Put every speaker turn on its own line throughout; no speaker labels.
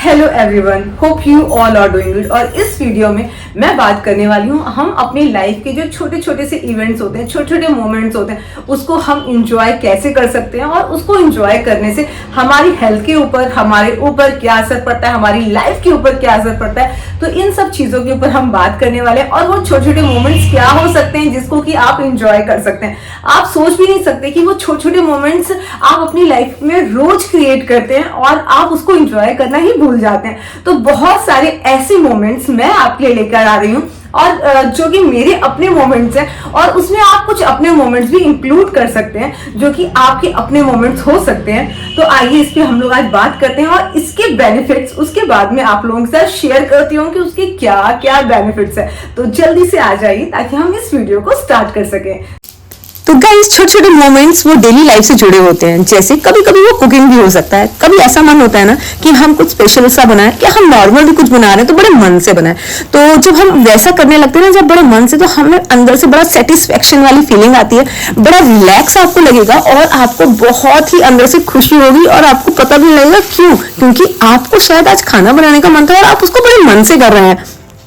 Hello everyone, hope you all are doing good. और इस video में मैं बात करने वाली हूँ हम अपनी लाइफ के जो छोटे छोटे से इवेंट्स होते हैं, छोटे छोटे मोमेंट्स होते हैं, उसको हम इंजॉय कैसे कर सकते हैं और उसको इंजॉय करने से हमारी हेल्थ के ऊपर, हमारे ऊपर क्या असर पड़ता है, हमारी लाइफ के ऊपर क्या असर पड़ता है। तो इन सब चीजों के ऊपर हम बात करने वाले हैं और वो छोटे छोटे मोमेंट्स क्या हो सकते हैं जिसको कि आप इंजॉय कर सकते हैं। आप सोच भी नहीं सकते कि वो छोटे छोटे मोमेंट्स आप अपनी लाइफ में रोज क्रिएट करते हैं और आप उसको इंजॉय करना ही भूल जाते हैं। तो बहुत सारे ऐसे मोमेंट्स मैं आपके लिए लेकर आ रही हूँ और जो कि मेरे अपने मोमेंट्स हैं और उसमें आप कुछ अपने मोमेंट्स भी इंक्लूड कर सकते हैं जो कि आपके अपने मोमेंट्स हो सकते हैं। तो आइए इस पे हम लोग आज बात करते हैं और इसके बेनिफिट्स उसके बाद में आप लोगों के साथ शेयर करती हूँ कि उसके क्या क्या बेनिफिट्स है। तो जल्दी से आ जाइए ताकि हम इस वीडियो को स्टार्ट कर सकें।
तो गाइस, छोटे छोटे मोमेंट्स वो डेली लाइफ से जुड़े होते हैं। जैसे कभी कभी वो कुकिंग भी हो सकता है, कभी ऐसा मन होता है ना कि हम कुछ स्पेशल सा बनाएं, कि हम नॉर्मल भी कुछ बना रहे हैं तो बड़े मन से बनाएं। तो जब हम वैसा करने लगते हैं ना, जब बड़े मन से, तो हमें अंदर से बड़ा सेटिस्फेक्शन वाली फीलिंग आती है, बड़ा रिलैक्स आपको लगेगा और आपको बहुत ही अंदर से खुशी होगी और आपको पता भी नहीं लगेगा क्यों, क्योंकि आपको शायद आज खाना बनाने का मन था और आप उसको बड़े मन से कर रहे हैं।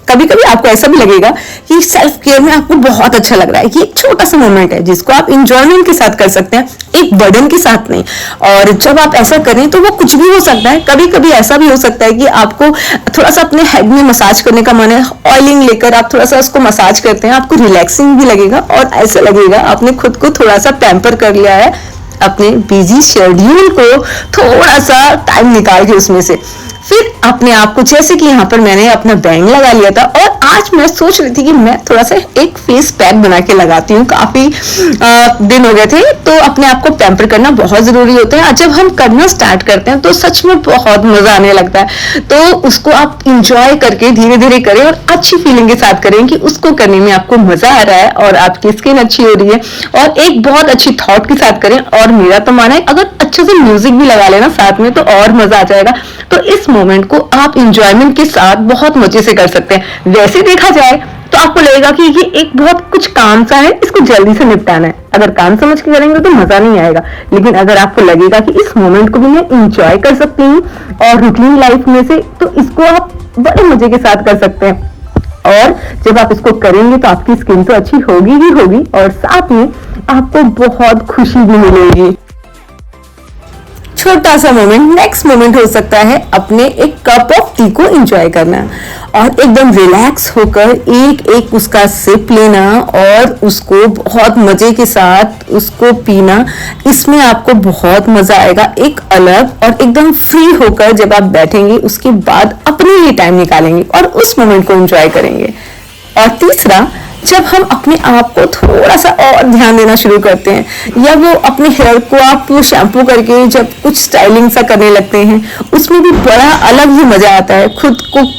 कभी कभी आपको ऐसा भी लगेगा कि सेल्फ केयर में आपको बहुत अच्छा लग रहा है। ये एक छोटा सा मोमेंट है जिसको आप इंजॉयमेंट के साथ कर सकते हैं, एक बर्डन के साथ नहीं। और जब आप ऐसा करें तो वो कुछ भी हो सकता है। कभी कभी ऐसा भी हो सकता है कि आपको थोड़ा सा अपने हेड में मसाज करने का मन है, ऑयलिंग लेकर आप थोड़ा सा उसको मसाज करते हैं, आपको रिलैक्सिंग भी लगेगा और ऐसा लगेगा आपने खुद को थोड़ा सा पैम्पर कर लिया है अपने बिजी शेड्यूल को थोड़ा सा टाइम निकाल के उसमें से। फिर अपने आप को, जैसे कि यहाँ पर मैंने अपना बैंग लगा लिया था और आज मैं सोच रही थी कि मैं थोड़ा सा एक फेस पैक बना के लगाती हूँ। काफी दिन हो गए थे, तो अपने आप को पैम्पर करना बहुत जरूरी होता है। जब हम करना स्टार्ट करते हैं तो सच में बहुत मजा आने लगता है। तो उसको आप इंजॉय करके धीरे धीरे करें और अच्छी फीलिंग के साथ करें कि उसको करने में आपको मजा आ रहा है और आपकी स्किन अच्छी हो रही है, और एक बहुत अच्छी थॉट के साथ करें। और मेरा तो माना है अगर अच्छे से म्यूजिक भी लगा लेना साथ में तो और मजा आ जाएगा। तो इस मोमेंट को आप इंजॉयमेंट के साथ बहुत मजे से कर सकते हैं। वैसे देखा जाए तो आपको लगेगा कि ये एक बहुत कुछ काम सा है, इसको जल्दी से निपटाना है। अगर काम समझ के करेंगे तो मजा नहीं आएगा, लेकिन अगर आपको लगेगा कि इस मोमेंट को भी मैं इंजॉय कर सकती हूँ और रूटीन लाइफ में से, तो इसको आप बड़े मजे के साथ कर सकते हैं। और जब आप इसको करेंगे तो आपकी स्किन तो अच्छी होगी ही होगी और साथ में आपको बहुत खुशी भी मिलेगी। छोटा सा मोमेंट, नेक्स्ट मोमेंट हो सकता है अपने एक कप ऑफ टी को एंजॉय करना और एकदम रिलैक्स होकर एक एक उसका सिप लेना और उसको बहुत मजे के साथ उसको पीना। इसमें आपको बहुत मजा आएगा, एक अलग और एकदम फ्री होकर जब आप बैठेंगे उसके बाद अपने लिए टाइम निकालेंगे और उस मोमेंट को एंजॉय करेंगे। और तीसरा, जब हम अपने आप को थोड़ा सा और ध्यान देना शुरू करते हैं या वो अपने हेयर को आप शैम्पू करके जब कुछ स्टाइलिंग सा करने लगते हैं, उसमें भी बड़ा अलग ही मजा आता है। खुद को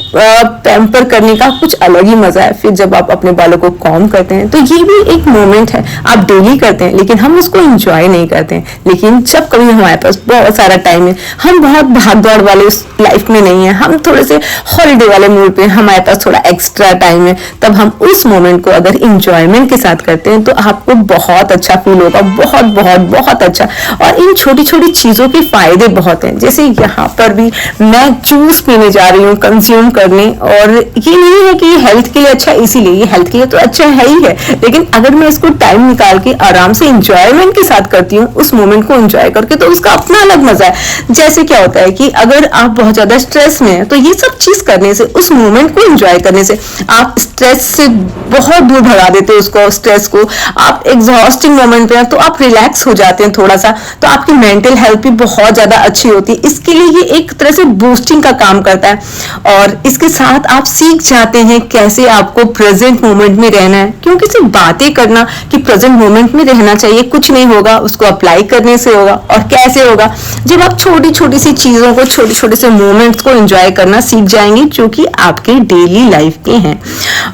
पैम्पर करने का कुछ अलग ही मजा है। फिर जब आप अपने बालों को कॉम्ब करते हैं तो ये भी एक मोमेंट है, आप डेली करते हैं लेकिन हम उसको एंजॉय नहीं करते हैं। लेकिन जब कभी हमारे पास बहुत सारा टाइम है, हम बहुत भाग दौड़ वाले लाइफ में नहीं है, हम थोड़े से हॉलीडे वाले मूड पे, हमारे पास थोड़ा एक्स्ट्रा टाइम है, तब हम उस मोमेंट को अगर इंजॉयमेंट के साथ करते हैं तो आपको बहुत अच्छा फील होगा, बहुत बहुत बहुत अच्छा। और इन छोटी छोटी चीजों के फायदे बहुत हैं। जैसे यहाँ पर भी मैं जूस पीने जा रही हूँ कंज्यूम करने, और ये नहीं है कि ये हेल्थ के लिए अच्छा, इसीलिए ये हेल्थ के लिए तो अच्छा है ही है, लेकिन अगर मैं इसको टाइम निकाल के आराम से इंजॉयमेंट के साथ करती हूँ, उस मोमेंट को एंजॉय करके, तो उसका अपना अलग मजा है। जैसे क्या होता है कि अगर आप बहुत ज्यादा स्ट्रेस में हैं तो ये सब चीज करने से, उस मोमेंट को एंजॉय करने से आप स्ट्रेस से बहुत दूर भगा देते हो उसको, स्ट्रेस को। आप एग्जॉस्टिंग मोमेंट पे हैं तो आप रिलैक्स हो जाते हैं थोड़ा सा, तो आपकी मेंटल हेल्थ भी बहुत ज्यादा अच्छी होती है। इसके लिए ये एक तरह से बूस्टिंग का काम करता है और इसके साथ आप सीख जाते हैं कैसे आपको प्रेजेंट मोमेंट में रहना है, क्योंकि सिर्फ बातें करना कि प्रेजेंट मोमेंट में रहना चाहिए कुछ नहीं होगा, उसको अप्लाई करने से होगा। और कैसे होगा? जब आप छोटी छोटी सी चीजों को, छोटे छोटे से मोमेंट्स को एंजॉय करना सीख जाएंगे जो कि आपके डेली लाइफ के हैं।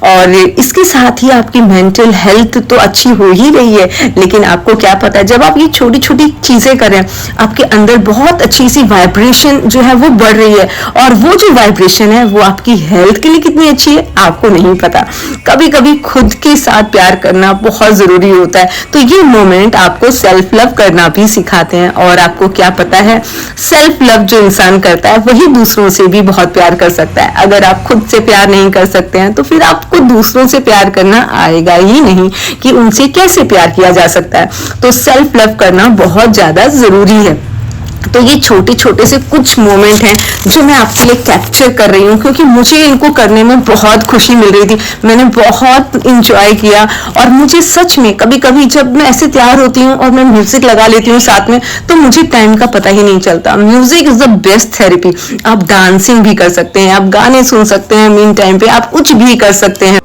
और इसके साथ साथ ही आपकी मेंटल हेल्थ तो अच्छी हो ही रही है, लेकिन आपको क्या पता है जब आप ये छोटी छोटी चीजें करें आपके अंदर बहुत अच्छी सी वाइब्रेशन जो है वो बढ़ रही है, और वो जो वाइब्रेशन है वो आपकी हेल्थ के लिए कितनी अच्छी है आपको नहीं पता। कभी कभी खुद के साथ प्यार करना बहुत जरूरी होता है, तो ये मोमेंट आपको सेल्फ लव करना भी सिखाते हैं। और आपको क्या पता है, सेल्फ लव जो इंसान करता है वही दूसरों से भी बहुत प्यार कर सकता है। अगर आप खुद से प्यार नहीं कर सकते हैं तो फिर आपको दूसरों से प्यार करना आएगा ही नहीं कि उनसे कैसे प्यार किया जा सकता है। तो सेल्फ लव करना बहुत ज्यादा जरूरी है। तो ये छोटे छोटे से कुछ मोमेंट हैं जो मैं आपके लिए कैप्चर कर रही हूँ, क्योंकि मुझे इनको करने में बहुत खुशी मिल रही थी, मैंने बहुत इंजॉय किया। और मुझे सच में कभी कभी जब मैं ऐसे तैयार होती हूँ और मैं म्यूजिक लगा लेती हूँ साथ में, तो मुझे टाइम का पता ही नहीं चलता। Music is the best therapy. आप डांसिंग भी कर सकते हैं, आप गाने सुन सकते हैं, मीन टाइम पे आप कुछ भी कर सकते हैं।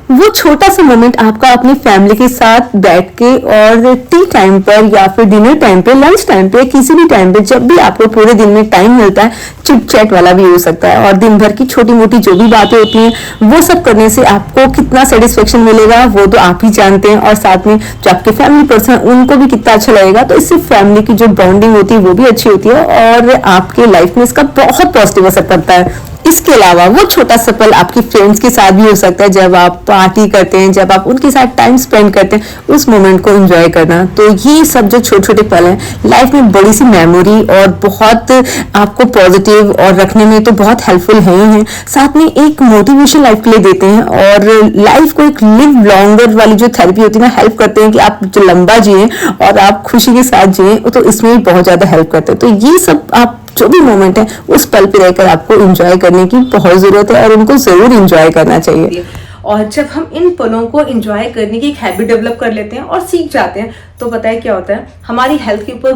वो छोटा सा मोमेंट आपका अपनी फैमिली के साथ बैठ के और टी टाइम पर या फिर डिनर टाइम पे, लंच टाइम पे, किसी भी टाइम पे जब भी आपको पूरे दिन में टाइम मिलता है, चिट चैट वाला भी हो सकता है। और दिन भर की छोटी मोटी जो भी बातें होती हैं वो सब करने से आपको कितना सेटिस्फेक्शन मिलेगा वो तो आप ही जानते हैं, और साथ में जो आपके फैमिली पर्सन उनको भी कितना अच्छा लगेगा। तो इससे फैमिली की जो बॉन्डिंग होती है वो भी अच्छी होती है और आपके लाइफ में इसका बहुत पॉजिटिव असर पड़ता है। इसके अलावा वो छोटा सा पल आपके फ्रेंड्स के साथ भी हो सकता है, जब आप पार्टी करते हैं, जब आप उनके साथ टाइम स्पेंड करते हैं, उस मोमेंट को एंजॉय करना। तो ये सब जो छोटे छोटे पल हैं लाइफ में बड़ी सी मेमोरी और बहुत आपको पॉजिटिव और रखने में तो बहुत हेल्पफुल है ही हैं, साथ में एक मोटिवेशन लाइफ के लिए देते हैं और लाइफ को एक लिव लॉन्गर वाली जो थेरेपी होती है ना, हेल्प करते हैं कि आप जो लंबा जिए और आप खुशी के साथ जिए, तो इसमें भी बहुत ज्यादा हेल्प करते हैं। तो ये सब आप जो भी मोमेंट है उस पल पे रहकर आपको एंजॉय करने की बहुत जरूरत है और उनको जरूर एंजॉय करना चाहिए।
और जब हम इन पलों को एंजॉय करने की एक हैबिट डेवलप कर लेते हैं और सीख जाते हैं, तो पता है क्या होता है, हमारी हेल्थ के ऊपर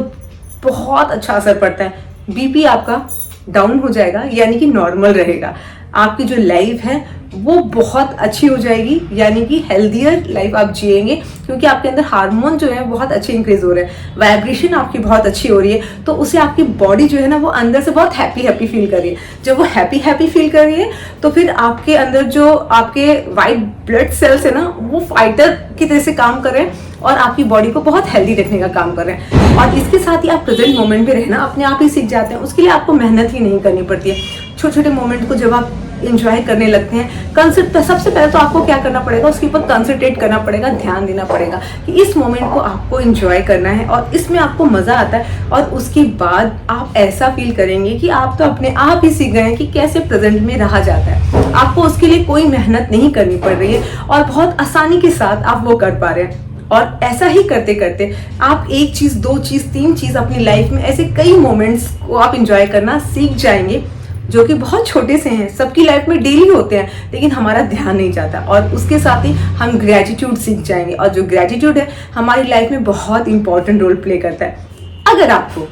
बहुत अच्छा असर पड़ता है। बीपी आपका डाउन हो जाएगा, यानी कि नॉर्मल रहेगा। आपकी जो लाइफ है वो बहुत अच्छी हो जाएगी, यानी कि हेल्दियर लाइफ आप जिएंगे, क्योंकि आपके अंदर हार्मोन जो है बहुत अच्छे इंक्रीज हो रहे हैं, वाइब्रेशन आपकी बहुत अच्छी हो रही है, तो उससे आपकी बॉडी जो है ना वो अंदर से बहुत हैप्पी हैप्पी फील कर रही है। जब वो हैप्पी हैप्पी फील कर रही है तो फिर आपके अंदर जो आपके वाइट ब्लड सेल्स है ना वो फाइटर की तरह से काम कर रहे हैं और आपकी बॉडी को बहुत हेल्दी रखने का काम कर रहे हैं। और इसके साथ ही आप प्रेजेंट मोमेंट में रहना अपने आप ही सीख जाते हैं, उसके लिए आपको मेहनत ही नहीं करनी पड़ती है। छोटे छोटे मोमेंट को जब आप इंजॉय करने लगते हैं, सबसे पहले तो आपको क्या करना पड़ेगा, उसके ऊपर कंसंट्रेट करना पड़ेगा, ध्यान देना पड़ेगा कि इस मोमेंट को आपको इंजॉय करना है और इसमें आपको मजा आता है। और उसके बाद आप ऐसा फील करेंगे कि आप तो अपने आप ही सीख गए हैं कि कैसे प्रेजेंट में रहा जाता है। आपको उसके लिए कोई मेहनत नहीं करनी पड़ रही है और बहुत आसानी के साथ आप वो कर पा रहे हैं। और ऐसा ही करते करते आप एक चीज, दो चीज, तीन चीज अपनी लाइफ में ऐसे कई मोमेंट्स को आप इंजॉय करना सीख जाएंगे, जो कि बहुत छोटे से हैं, सबकी लाइफ में डेली होते हैं, लेकिन हमारा ध्यान नहीं जाता। और उसके साथ ही हम ग्रेटिट्यूड सीख जाएंगे, और जो ग्रेटिट्यूड है हमारी लाइफ में बहुत इंपॉर्टेंट रोल प्ले करता है। अगर आपको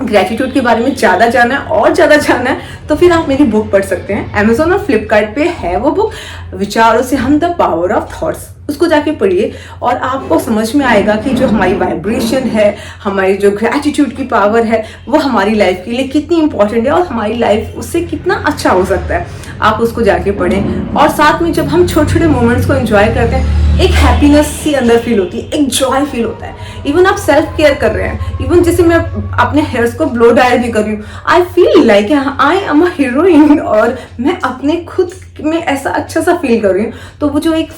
ग्रेटिट्यूड के बारे में ज्यादा जानना है और ज्यादा जानना है तो फिर आप मेरी बुक पढ़ सकते हैं। अमेजोन और फ्लिपकार्ट पे है वो बुक, विचारों से हम द पावर ऑफ थॉट्स। उसको जाके पढ़िए और आपको समझ में आएगा कि जो हमारी वाइब्रेशन है, हमारी जो ग्रेटिट्यूड की पावर है, वो हमारी लाइफ के लिए कितनी इंपॉर्टेंट है और हमारी लाइफ उससे कितना अच्छा हो सकता है। आप उसको जाके पढ़ें। और साथ में जब हम छोटे छोटे मोमेंट्स को एंजॉय करते हैं, एक हैप्पीनेस सी अंदर फील होती है, एक जॉय फील होता है। इवन आप सेल्फ केयर कर रहे हैं, इवन जैसे मैं अपने हेयर्स को ब्लो ड्राई भी कर रही हूँ, I feel like I am a heroine और मैं अपने खुद में ऐसा अच्छा सा फील कर रही हूँ। तो वो जो एक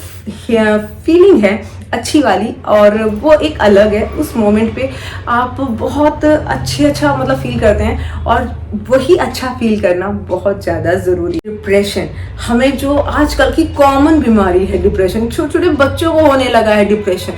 फीलिंग है अच्छी वाली, और वो एक अलग है। उस मोमेंट पे आप बहुत अच्छा मतलब फील करते हैं, और वही अच्छा फील करना बहुत ज़्यादा ज़रूरी है। डिप्रेशन, हमें जो आजकल की कॉमन बीमारी है डिप्रेशन, छोटे छोटे बच्चों को होने लगा है डिप्रेशन,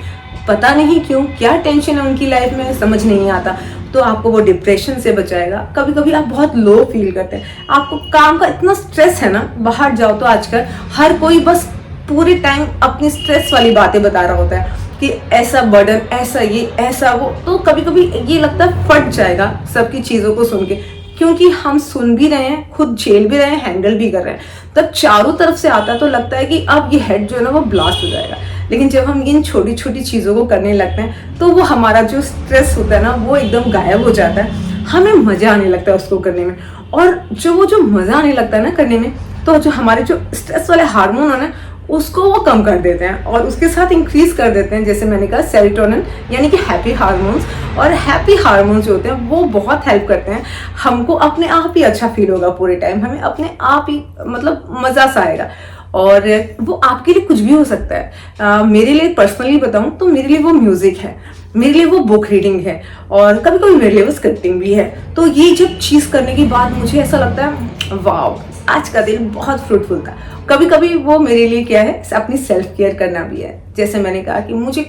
पता नहीं क्यों, क्या टेंशन है उनकी लाइफ में समझ नहीं आता। तो आपको वो डिप्रेशन से बचाएगा। कभी कभी आप बहुत लो फील करते हैं, आपको काम का इतना स्ट्रेस है ना, बाहर जाओ तो आजकल हर कोई बस पूरे टाइम अपनी स्ट्रेस वाली बातें बता रहा होता है कि ऐसा बर्डन, ऐसा ये, ऐसा वो। तो कभी कभी ये लगता है फट जाएगा सबकी चीज़ों को सुन के, क्योंकि हम सुन भी रहे हैं, खुद झेल भी रहे हैं, हैंडल भी कर रहे हैं। तब चारों तरफ से आता तो लगता है कि अब ये हेड जो है ना वो ब्लास्ट हो जाएगा। लेकिन जब हम इन छोटी छोटी चीज़ों को करने लगते हैं तो वो हमारा जो स्ट्रेस होता है ना वो एकदम गायब हो जाता है, हमें मज़ा आने लगता है उसको करने में। और जो मज़ा आने लगता है ना करने में, तो जो हमारे जो स्ट्रेस वाले हार्मोन है ना उसको वो कम कर देते हैं और उसके साथ इंक्रीज कर देते हैं, जैसे मैंने कहा सेरोटोनिन यानी कि हैप्पी हार्मोन्स। और हैप्पी हार्मोन्स जो होते हैं वो बहुत हेल्प करते हैं, हमको अपने आप ही अच्छा फील होगा पूरे टाइम, हमें अपने आप ही मतलब मज़ा सा आएगा। और वो आपके लिए कुछ भी हो सकता है। मेरे लिए पर्सनली बताऊं तो मेरे लिए वो म्यूजिक है, मेरे लिए वो बुक रीडिंग है, और कभी कभी मेरे लिए वो स्क्रिप्टिंग भी है। तो ये जब चीज़ करने के बाद मुझे ऐसा लगता है वाओ, आज का दिन बहुत फ्रूटफुल था। कभी कभी वो मेरे लिए क्या है, अपनी सेल्फ केयर करना भी है, जैसे मैंने कहा कि मुझे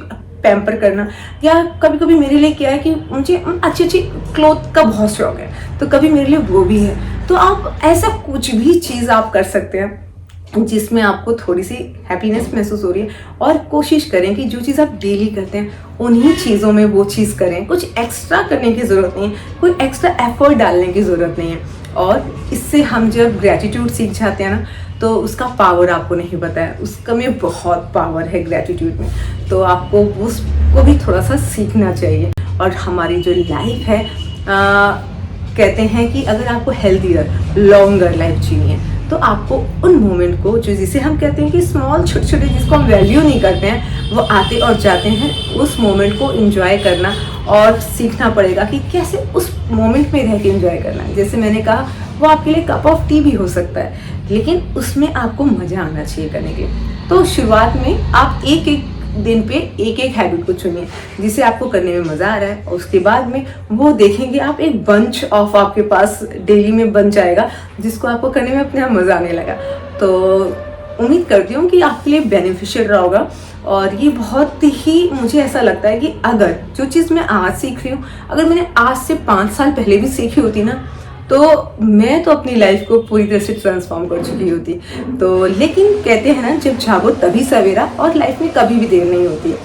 पैम्पर करना, या कभी कभी मेरे लिए क्या है कि मुझे अच्छी अच्छी क्लोथ का बहुत शौक है, तो कभी मेरे लिए वो भी है। तो आप ऐसा कुछ भी चीज़ आप कर सकते हैं जिसमें आपको थोड़ी सी हैप्पीनेस महसूस हो रही है, और कोशिश करें कि जो चीज़ आप डेली करते हैं उन्हीं चीज़ों में वो चीज़ करें। कुछ एक्स्ट्रा करने की ज़रूरत नहीं है, कोई एक्स्ट्रा एफर्ट डालने की ज़रूरत नहीं है। और इससे हम जब ग्रैटिट्यूड सीख जाते हैं ना, तो उसका पावर आपको नहीं पता है, उसका में बहुत पावर है ग्रैटिट्यूड में। तो आपको उसको भी थोड़ा सा सीखना चाहिए। और हमारी जो लाइफ है, कहते हैं कि अगर आपको हेल्दियर लॉन्गर लाइफ जीनी है तो आपको उन मोमेंट को, जो जिसे हम कहते हैं कि स्मॉल छोटे छोटे, जिसको हम वैल्यू नहीं करते हैं, वो आते और जाते हैं, उस मोमेंट को एंजॉय करना और सीखना पड़ेगा कि कैसे उस मोमेंट में रह के एंजॉय करना है। जैसे मैंने कहा, वो आपके लिए कप ऑफ टी भी हो सकता है, लेकिन उसमें आपको मज़ा आना चाहिए करने के। तो शुरुआत में आप एक एक दिन पे एक एक हैबिट को चुनिए जिसे आपको करने में मज़ा आ रहा है, और उसके बाद में वो देखेंगे आप एक बंच ऑफ आपके पास डेली में बन जाएगा, जिसको आपको करने में अपने आप मज़ा आने लगा। तो उम्मीद करती हूँ कि आपके लिए बेनिफिशियल रहा होगा। और ये बहुत ही मुझे ऐसा लगता है कि अगर जो चीज़ मैं आज सीख रही हूँ, अगर मैंने आज से 5 साल पहले भी सीखी होती ना, तो मैं तो अपनी लाइफ को पूरी तरह से ट्रांसफॉर्म कर चुकी होती। तो लेकिन कहते हैं ना, जब जागो तभी सवेरा, और लाइफ में कभी भी देर नहीं होती है।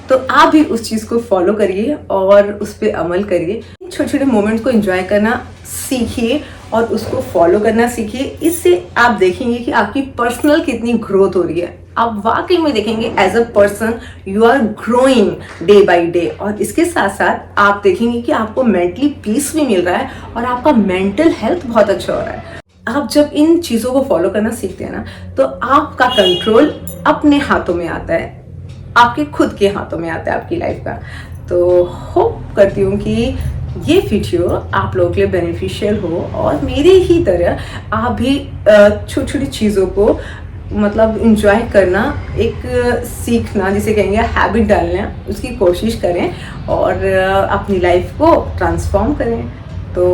तो आप भी उस चीज़ को फॉलो करिए और उस पर अमल करिए। छोटे छोटे मोमेंट्स को एंजॉय करना सीखिए और उसको फॉलो करना सीखिए। इससे आप देखेंगे कि आपकी पर्सनल कितनी ग्रोथ हो रही है। आप वाकई में देखेंगे as a person you are growing day by day. और इसके साथ साथ आप देखेंगे कि आपको मेंटली पीस भी मिल रहा है और आपका मेंटल हेल्थ बहुत अच्छा हो रहा है। आप जब इन चीज़ों को फॉलो करना सीखते हैं ना, तो आपका कंट्रोल अपने हाथों में आता है, आपके खुद के हाथों में आता है आपकी लाइफ का। तो होप करती हूँ कि ये वीडियो आप लोगों के लिए बेनिफिशियल हो, और मेरे ही तरह आप भी छोटी छोटी चीज़ों को मतलब इंजॉय करना, एक सीखना, जिसे कहेंगे हैबिट डालना, उसकी कोशिश करें और अपनी लाइफ को ट्रांसफॉर्म करें। तो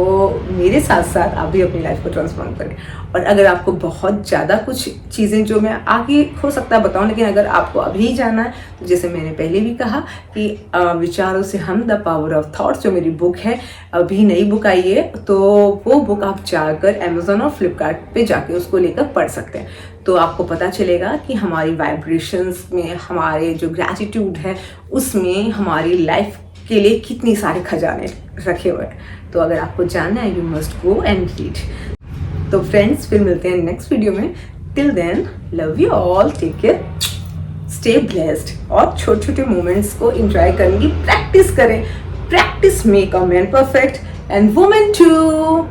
मेरे साथ साथ आप भी अपनी लाइफ को ट्रांसफॉर्म करें। और अगर आपको बहुत ज़्यादा कुछ चीज़ें जो मैं आगे हो सकता है बताऊं, लेकिन अगर आपको अभी जाना है, तो जैसे मैंने पहले भी कहा कि विचारों से हम द पावर ऑफ थॉट्स जो मेरी बुक है, अभी नई बुक आई है, तो वो बुक आप जाकर अमेजोन और फ्लिपकार्ट पे जाके उसको लेकर पढ़ सकते हैं। तो आपको पता चलेगा कि हमारी वाइब्रेशंस में, हमारे जो ग्रैटिट्यूड है उसमें हमारी लाइफ के लिए कितनी सारे खजाने रखे हुए हैं। तो अगर आपको जानना है, you must go and read. तो फ्रेंड्स, फिर मिलते हैं नेक्स्ट वीडियो में। Till then, love you all, take care, stay blessed. और छोटे छोटे मोमेंट्स को एंजॉय करने की प्रैक्टिस करें। Practice make a man perfect and women to.